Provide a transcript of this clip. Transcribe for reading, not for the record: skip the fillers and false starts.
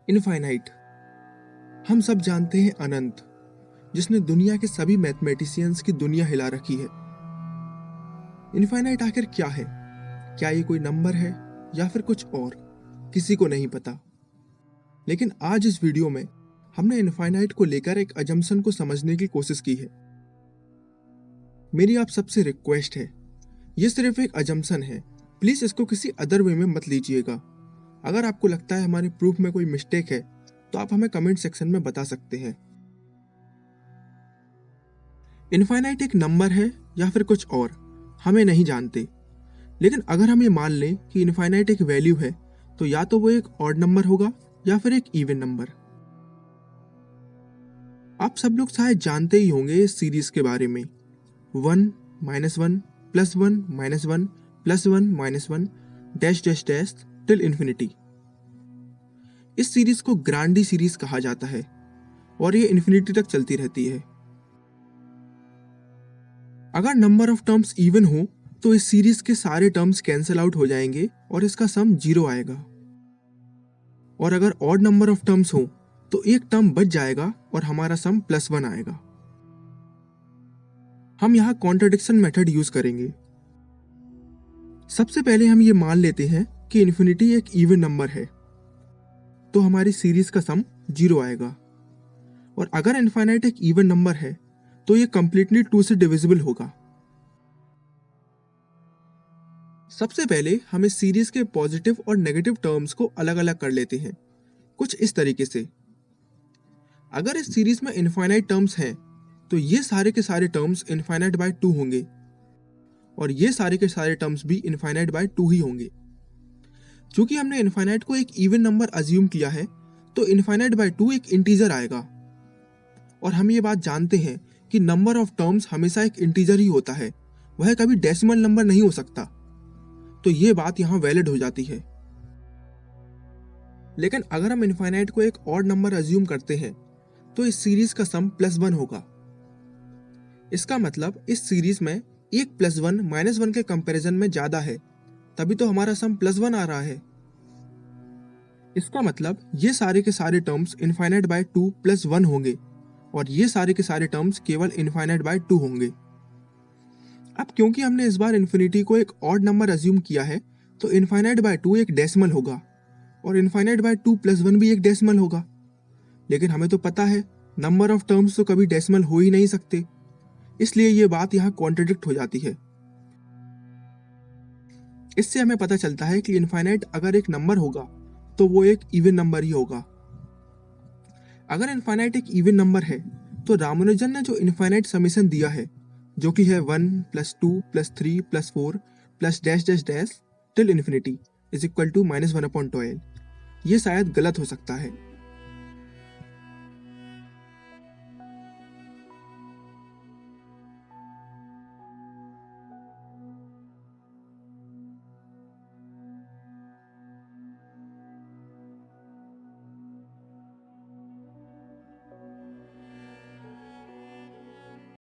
Infinite, हम सब जानते हैं अनंत, जिसने दुनिया के सभी मैथमेटिशियंस की दुनिया हिला रखी है। इनफाइनाइट आखिर क्या है? क्या ये कोई नंबर है या फिर कुछ और? किसी को नहीं पता। लेकिन आज इस वीडियो में हमने इनफाइनाइट को लेकर एक अजम्पशन को समझने की कोशिश की है। मेरी आप सबसे रिक्वेस्ट है, ये सिर्फ एक अजम्पशन है, प्लीज इसको किसी अदर वे में मत लीजिएगा। अगर आपको लगता है हमारे प्रूफ में कोई मिस्टेक है तो आप हमें कमेंट सेक्शन में बता सकते हैं। इनफाइनाइट एक नंबर है या फिर कुछ और, हमें नहीं जानते। लेकिन अगर हम ये मान लें कि इनफाइनाइट एक वैल्यू है, तो या तो वो एक ऑड नंबर होगा या फिर एक इवन नंबर। आप सब लोग शायद जानते ही होंगे इस सीरीज के बारे में, 1 -1 +1 -1 +1 -1 dash dash dash till infinity. इस सीरीज को ग्रांडी सीरीज कहा जाता है और ये इन्फिनिटी तक चलती रहती है। अगर नंबर ऑफ टर्म्स इवन हो तो इस सीरीज के सारे टर्म्स कैंसिल आउट हो जाएंगे और इसका सम 0 आएगा। और अगर ऑड नंबर ऑफ टर्म्स हो तो एक टर्म बच जाएगा और हमारा सम +1 आएगा। हम यहाँ कॉन्ट्रडिक्शन मेथड यूज करेंगे। सबसे पहले हम ये मान लेते हैं कि इन्फिनिटी एक इवन नंबर है, तो हमारी सीरीज का सम 0 आएगा। और अगर इनफाइनाइट एक इवन नंबर है तो ये कंप्लीटली 2 से डिविजिबल होगा। सबसे पहले हम इस सीरीज के पॉजिटिव और नेगेटिव टर्म्स को अलग अलग कर लेते हैं, कुछ इस तरीके से। अगर इस सीरीज में इनफाइनाइट टर्म्स हैं तो ये सारे के सारे टर्म्स इनफाइनाइट बाय 2 होंगे और ये सारे के सारे टर्म्स भी इनफाइनाइट बाय 2 ही होंगे। चूंकि हमने इनफाइनाइट को एक इवन नंबर अज्यूम किया है तो इनफाइनाइट बाय 2 एक इंटीजर आएगा। और हम ये बात जानते हैं कि नंबर ऑफ टर्म्स हमेशा एक इंटीजर ही होता है, वह कभी डेसिमल नंबर नहीं हो सकता। तो ये बात यहाँ वैलिड हो जाती है। लेकिन अगर हम इनफाइनाइट को एक ऑड नंबर अज्यूम करते हैं तो इस सीरीज का सम +1 होगा। इसका मतलब इस सीरीज में 1 +1 -1 के कंपैरिजन में ज्यादा है, तभी तो हमारा सम +1 आ रहा है। इसका मतलब ये सारे के सारे टर्म्स इनफाइनाइट बाय 2 +1 होंगे और ये सारे के सारे टर्म्स केवल इनफाइनाइट बाय 2 होंगे। अब क्योंकि हमने इस बार इन्फिनिटी को एक ऑड नंबर अज्यूम किया है तो इनफाइनाइट बाय 2 एक डेसिमल होगा और इनफाइनाइट बाय 2 +1 भी एक डेसिमल होगा। लेकिन हमें तो पता है नंबर ऑफ टर्म्स तो कभी डेसिमल हो ही नहीं सकते, इसलिए ये बात यहाँ कॉन्ट्रडिक्ट हो जाती है। इससे हमें पता चलता है कि इनफाइनाइट अगर एक नंबर होगा तो वो एक इवन नंबर ही होगा। अगर इनफाइनाइट एक इवन नंबर है तो रामानुजन ने जो इनफाइनाइट समेशन दिया है, जो कि है 1 +2 +3 +4 dash dash dash till infinity is equal to -1/12, ये शायद गलत हो सकता है।